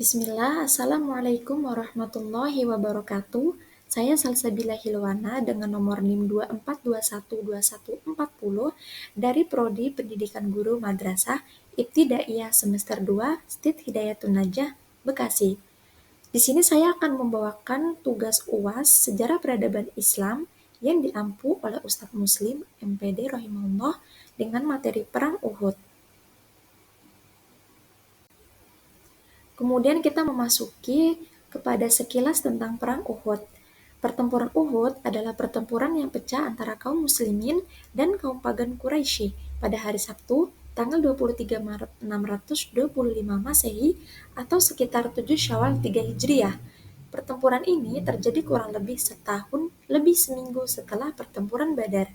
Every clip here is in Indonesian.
Bismillah, Assalamualaikum warahmatullahi wabarakatuh. Saya Salsabila Hilwana dengan nomor NIM 24212140 dari Prodi Pendidikan Guru Madrasah Ibtidaiyah semester 2, Stit Hidayatun Najah, Bekasi. Di sini saya akan membawakan tugas UAS Sejarah Peradaban Islam yang diampu oleh Ustadz Muslim MPD Rahimahullah dengan materi Perang Uhud. Kemudian kita memasuki kepada sekilas tentang Perang Uhud. Pertempuran Uhud adalah pertempuran yang pecah antara kaum muslimin dan kaum pagan Quraisy pada hari Sabtu, tanggal 23 Maret 625 Masehi atau sekitar 7 Syawal 3 Hijriah. Pertempuran ini terjadi kurang lebih setahun lebih seminggu setelah pertempuran Badar.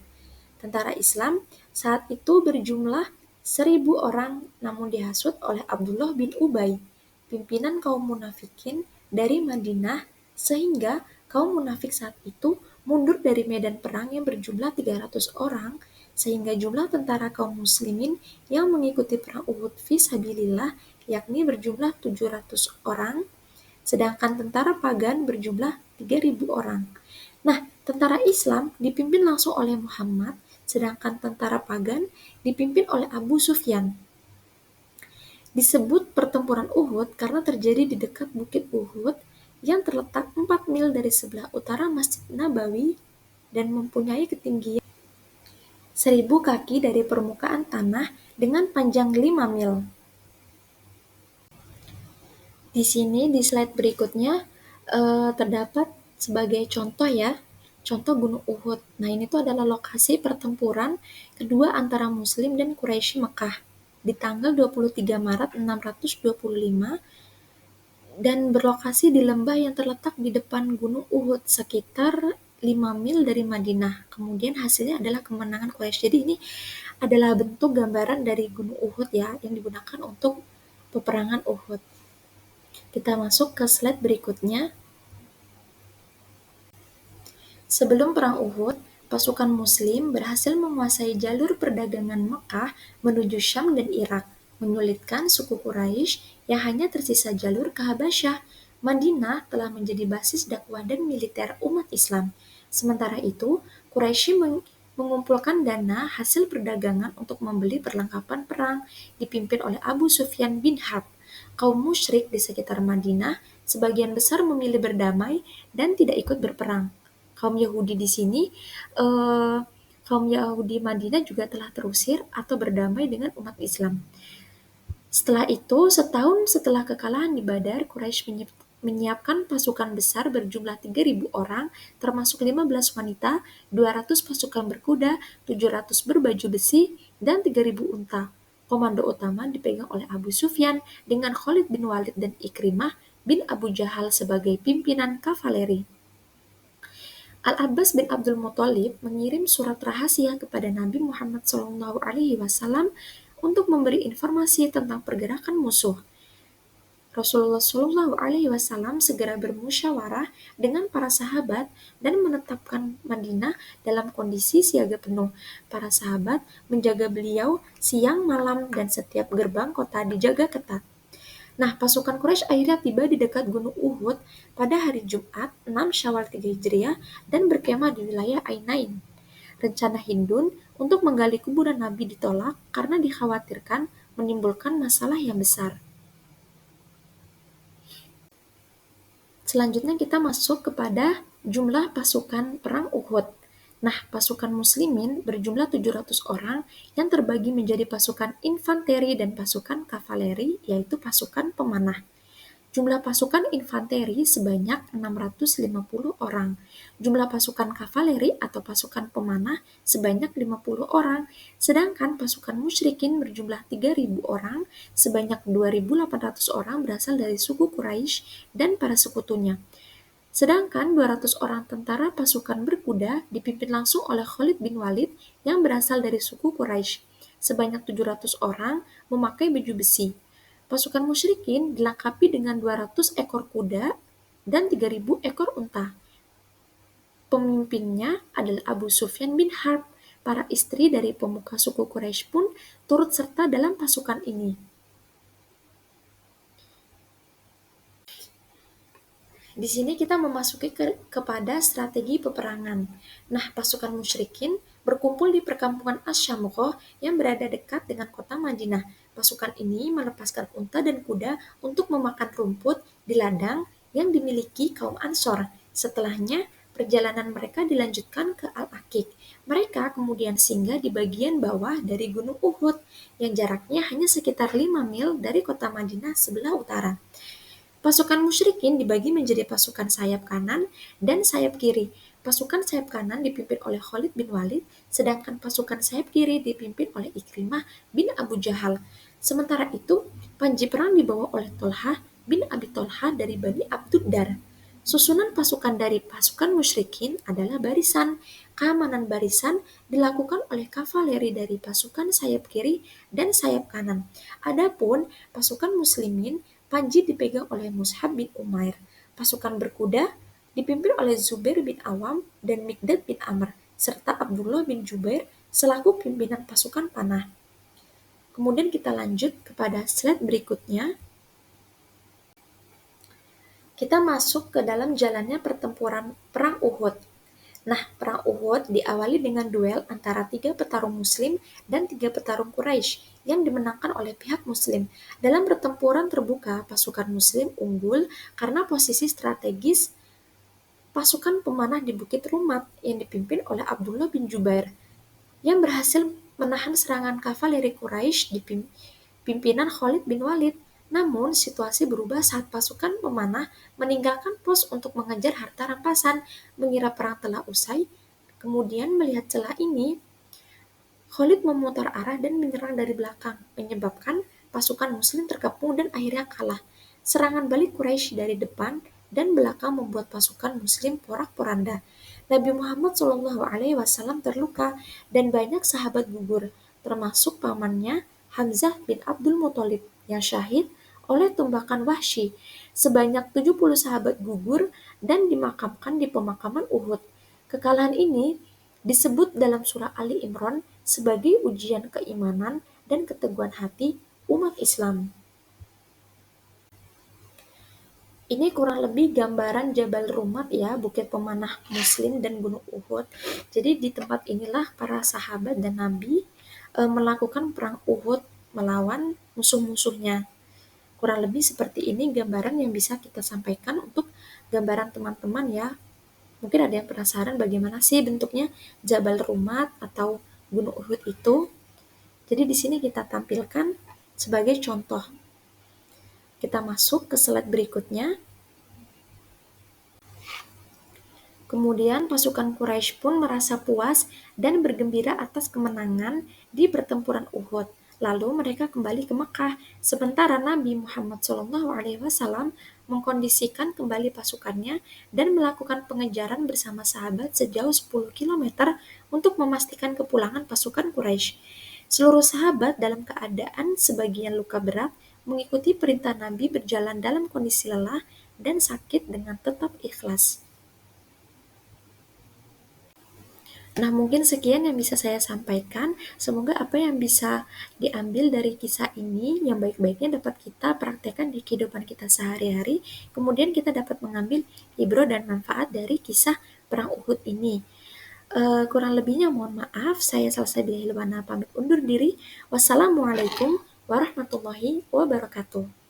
Tentara Islam saat itu berjumlah 1.000 orang namun dihasut oleh Abdullah bin Ubay, pimpinan kaum munafikin dari Madinah, sehingga kaum munafik saat itu mundur dari medan perang yang berjumlah 300 orang, sehingga jumlah tentara kaum muslimin yang mengikuti perang Uhud fi sabilillah yakni berjumlah 700 orang, sedangkan tentara pagan berjumlah 3.000 orang. Nah, tentara Islam dipimpin langsung oleh Muhammad, sedangkan tentara pagan dipimpin oleh Abu Sufyan. Disebut pertempuran Uhud karena terjadi di dekat Bukit Uhud yang terletak 4 mil dari sebelah utara Masjid Nabawi dan mempunyai ketinggian 1.000 kaki dari permukaan tanah dengan panjang 5 mil. Di sini di slide berikutnya terdapat sebagai contoh ya, contoh Gunung Uhud. Nah, ini tuh adalah lokasi pertempuran kedua antara Muslim dan Quraisy Mekah di tanggal 23 Maret 625 dan berlokasi di lembah yang terletak di depan Gunung Uhud sekitar 5 mil dari Madinah. Kemudian hasilnya adalah kemenangan Quraisy. Jadi ini adalah bentuk gambaran dari Gunung Uhud ya yang digunakan untuk peperangan Uhud. Kita masuk ke slide berikutnya. Sebelum Perang Uhud, pasukan Muslim berhasil menguasai jalur perdagangan Mekah menuju Syam dan Irak, menyulitkan suku Quraisy yang hanya tersisa jalur ke Habasyah. Madinah telah menjadi basis dakwah dan militer umat Islam. Sementara itu, Quraisy mengumpulkan dana hasil perdagangan untuk membeli perlengkapan perang, dipimpin oleh Abu Sufyan bin Harb. Kaum musyrik di sekitar Madinah sebagian besar memilih berdamai dan tidak ikut berperang. Kaum Yahudi di sini, eh, kaum Yahudi Madinah juga telah terusir atau berdamai dengan umat Islam. Setelah itu, setahun setelah kekalahan di Badar, Quraisy menyiapkan pasukan besar berjumlah 3.000 orang, termasuk 15 wanita, 200 pasukan berkuda, 700 berbaju besi, dan 3.000 unta. Komando utama dipegang oleh Abu Sufyan dengan Khalid bin Walid dan Ikrimah bin Abu Jahal sebagai pimpinan kavaleri. Al-Abbas bin Abdul Muthalib mengirim surat rahasia kepada Nabi Muhammad SAW untuk memberi informasi tentang pergerakan musuh. Rasulullah SAW segera bermusyawarah dengan para sahabat dan menetapkan Madinah dalam kondisi siaga penuh. Para sahabat menjaga beliau siang malam dan setiap gerbang kota dijaga ketat. Nah, pasukan Quraisy akhirnya tiba di dekat Gunung Uhud pada hari Jumat 6 Syawal 3 Hijriah dan berkemah di wilayah Ainain. Rencana Hindun untuk menggali kuburan Nabi ditolak karena dikhawatirkan menimbulkan masalah yang besar. Selanjutnya kita masuk kepada jumlah pasukan perang Uhud. Nah, pasukan muslimin berjumlah 700 orang yang terbagi menjadi pasukan infanteri dan pasukan kavaleri, yaitu pasukan pemanah. Jumlah pasukan infanteri sebanyak 650 orang. Jumlah pasukan kavaleri atau pasukan pemanah sebanyak 50 orang. Sedangkan pasukan musyrikin berjumlah 3.000 orang, sebanyak 2.800 orang berasal dari suku Quraisy dan para sekutunya. Sedangkan 200 orang tentara pasukan berkuda dipimpin langsung oleh Khalid bin Walid yang berasal dari suku Quraisy. Sebanyak 700 orang memakai baju besi. Pasukan musyrikin dilengkapi dengan 200 ekor kuda dan 3.000 ekor unta. Pemimpinnya adalah Abu Sufyan bin Harb. Para istri dari pemuka suku Quraisy pun turut serta dalam pasukan ini. Di sini kita memasuki kepada strategi peperangan. Nah, pasukan musyrikin berkumpul di perkampungan Asy-Syamghah yang berada dekat dengan kota Madinah. Pasukan ini melepaskan unta dan kuda untuk memakan rumput di ladang yang dimiliki kaum Ansor. Setelahnya, perjalanan mereka dilanjutkan ke Al-Aqiq. Mereka kemudian singgah di bagian bawah dari Gunung Uhud yang jaraknya hanya sekitar 5 mil dari kota Madinah sebelah utara. Pasukan musyrikin dibagi menjadi pasukan sayap kanan dan sayap kiri. Pasukan sayap kanan dipimpin oleh Khalid bin Walid, sedangkan pasukan sayap kiri dipimpin oleh Ikrimah bin Abu Jahal. Sementara itu, panji perang dibawa oleh Tolhah bin Abi Tolhah dari Bani Abduddar. Susunan pasukan dari pasukan musyrikin adalah barisan. Keamanan barisan dilakukan oleh kavaleri dari pasukan sayap kiri dan sayap kanan. Adapun pasukan muslimin, panji dipegang oleh Mus'hab bin Umair. Pasukan berkuda dipimpin oleh Zubair bin Awam dan Mikdad bin Amr, serta Abdullah bin Jubair selaku pimpinan pasukan panah. Kemudian kita lanjut kepada slide berikutnya. Kita masuk ke dalam jalannya pertempuran Perang Uhud. Nah, Perang Uhud diawali dengan duel antara 3 petarung Muslim dan 3 petarung Quraisy yang dimenangkan oleh pihak Muslim. Dalam pertempuran terbuka, pasukan Muslim unggul karena posisi strategis pasukan pemanah di Bukit Rumat yang dipimpin oleh Abdullah bin Jubair yang berhasil menahan serangan kavaleri Quraisy di pimpinan Khalid bin Walid. Namun, situasi berubah saat pasukan pemanah meninggalkan pos untuk mengejar harta rampasan, mengira perang telah usai. Kemudian melihat celah ini, Khalid memutar arah dan menyerang dari belakang, menyebabkan pasukan Muslim terkepung dan akhirnya kalah. Serangan balik Quraisy dari depan dan belakang membuat pasukan Muslim porak-poranda. Nabi Muhammad SAW terluka dan banyak sahabat gugur, termasuk pamannya Hamzah bin Abdul Muthalib yang syahid oleh tembakan Wahsy. Sebanyak 70 sahabat gugur dan dimakamkan di pemakaman Uhud. Kekalahan ini disebut dalam surah Ali Imran sebagai ujian keimanan dan keteguhan hati umat Islam. Ini kurang lebih gambaran Jabal Rumat ya, bukit pemanah Muslim dan Gunung Uhud. Jadi di tempat inilah para sahabat dan Nabi melakukan perang Uhud melawan musuh-musuhnya. Kurang lebih seperti ini gambaran yang bisa kita sampaikan untuk gambaran teman-teman ya. Mungkin ada yang penasaran bagaimana sih bentuknya Jabal Rumat atau Gunung Uhud itu. Jadi di sini kita tampilkan sebagai contoh. Kita masuk ke slide berikutnya. Kemudian pasukan Quraisy pun merasa puas dan bergembira atas kemenangan di pertempuran Uhud. Lalu mereka kembali ke Mekah, sementara Nabi Muhammad SAW mengkondisikan kembali pasukannya dan melakukan pengejaran bersama sahabat sejauh 10 km untuk memastikan kepulangan pasukan Quraisy. Seluruh sahabat dalam keadaan sebagian luka berat mengikuti perintah Nabi berjalan dalam kondisi lelah dan sakit dengan tetap ikhlas. Nah, mungkin sekian yang bisa saya sampaikan. Semoga apa yang bisa diambil dari kisah ini, yang baik-baiknya dapat kita praktekkan di kehidupan kita sehari-hari. Kemudian kita dapat mengambil ibro dan manfaat dari kisah Perang Uhud ini. Kurang lebihnya mohon maaf, saya Salsabila Hilwana pamit undur diri. Wassalamualaikum warahmatullahi wabarakatuh.